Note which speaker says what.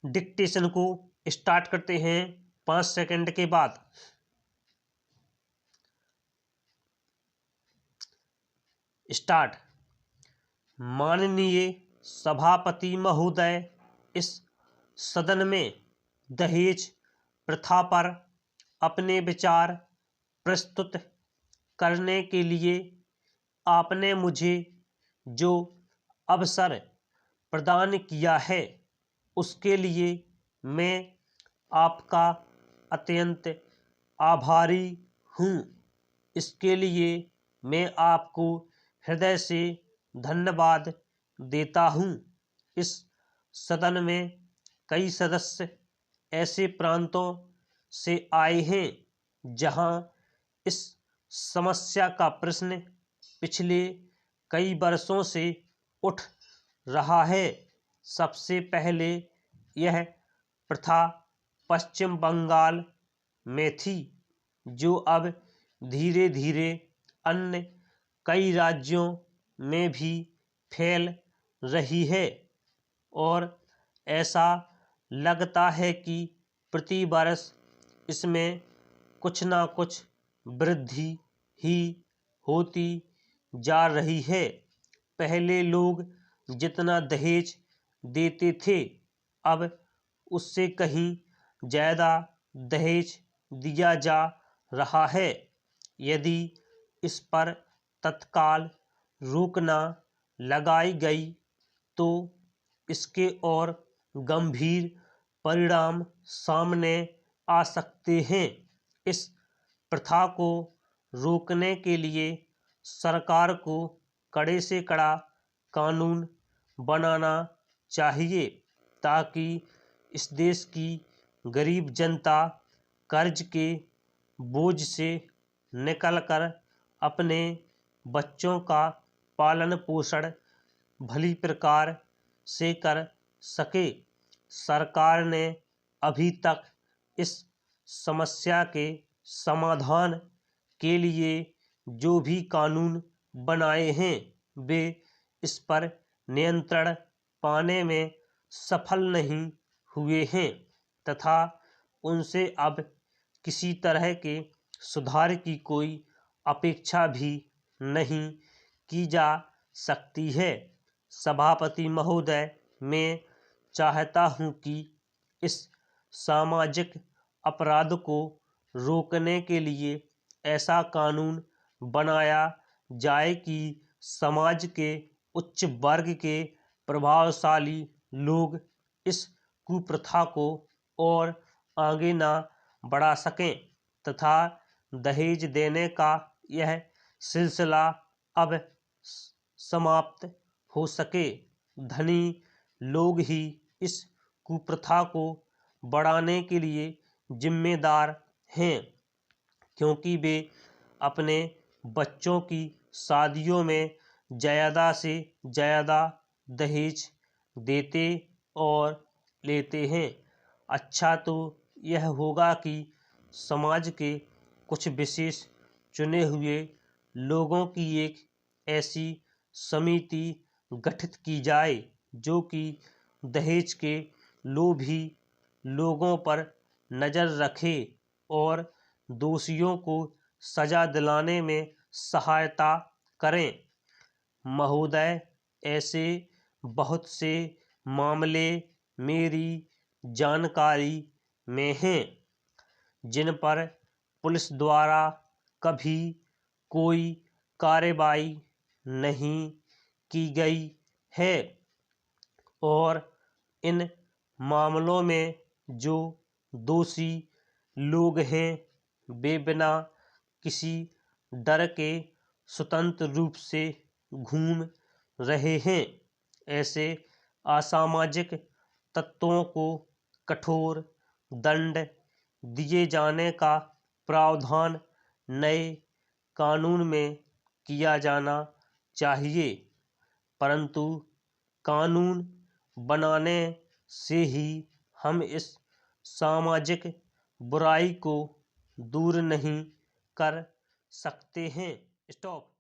Speaker 1: Dictation को start करते हैं 5 सेकंड के बाद। स्टार्ट। माननीय सभापति महोदय, इस सदन में दहेज प्रथा पर अपने विचार प्रस्तुत करने के लिए आपने मुझे जो अवसर प्रदान किया है उसके लिए मैं आपका अत्यंत आभारी हूँ। इसके लिए मैं आपको हृदय से धन्यवाद देता हूँ। इस सदन में कई सदस्य ऐसे प्रांतों से आए हैं जहाँ इस समस्या का प्रश्न पिछले कई वर्षों से उठ रहा है। सबसे पहले यह प्रथा पश्चिम बंगाल में थी, जो अब धीरे धीरे अन्य कई राज्यों में भी फैल रही है और ऐसा लगता है कि प्रति वर्ष इसमें कुछ ना कुछ वृद्धि ही होती जा रही है। पहले लोग जितना दहेज देते थे, अब उससे कहीं ज़्यादा दहेज दिया जा रहा है। यदि इस पर तत्काल रोक न लगाई गई तो इसके और गंभीर परिणाम सामने आ सकते हैं। इस प्रथा को रोकने के लिए सरकार को कड़े से कड़ा कानून बनाना चाहिए ताकि इस देश की गरीब जनता कर्ज के बोझ से निकलकर अपने बच्चों का पालन पोषण भली प्रकार से कर सके। सरकार ने अभी तक इस समस्या के समाधान के लिए जो भी कानून बनाए हैं वे इस पर नियंत्रण पाने में सफल नहीं हुए हैं तथा उनसे अब किसी तरह के सुधार की कोई अपेक्षा भी नहीं की जा सकती है। सभापति महोदय, मैं चाहता हूँ कि इस सामाजिक अपराध को रोकने के लिए ऐसा कानून बनाया जाए कि समाज के उच्च वर्ग के प्रभावशाली लोग इस कुप्रथा को और आगे ना बढ़ा सकें तथा दहेज देने का यह सिलसिला अब समाप्त हो सके। धनी लोग ही इस कुप्रथा को बढ़ाने के लिए जिम्मेदार हैं, क्योंकि वे अपने बच्चों की शादियों में ज़्यादा से ज़्यादा दहेज देते और लेते हैं। अच्छा तो यह होगा कि समाज के कुछ विशेष चुने हुए लोगों की एक ऐसी समिति गठित की जाए जो कि दहेज के लोभी लोगों पर नज़र रखे और दोषियों को सज़ा दिलाने में सहायता करें। महोदय, ऐसे बहुत से मामले मेरी जानकारी में हैं जिन पर पुलिस द्वारा कभी कोई कार्रवाई नहीं की गई है और इन मामलों में जो दोषी लोग हैं वे बिना किसी डर के स्वतंत्र रूप से घूम रहे हैं। ऐसे असामाजिक तत्वों को कठोर दंड दिए जाने का प्रावधान नए कानून में किया जाना चाहिए, परंतु कानून बनाने से ही हम इस सामाजिक बुराई को दूर नहीं कर सकते हैं। स्टॉप।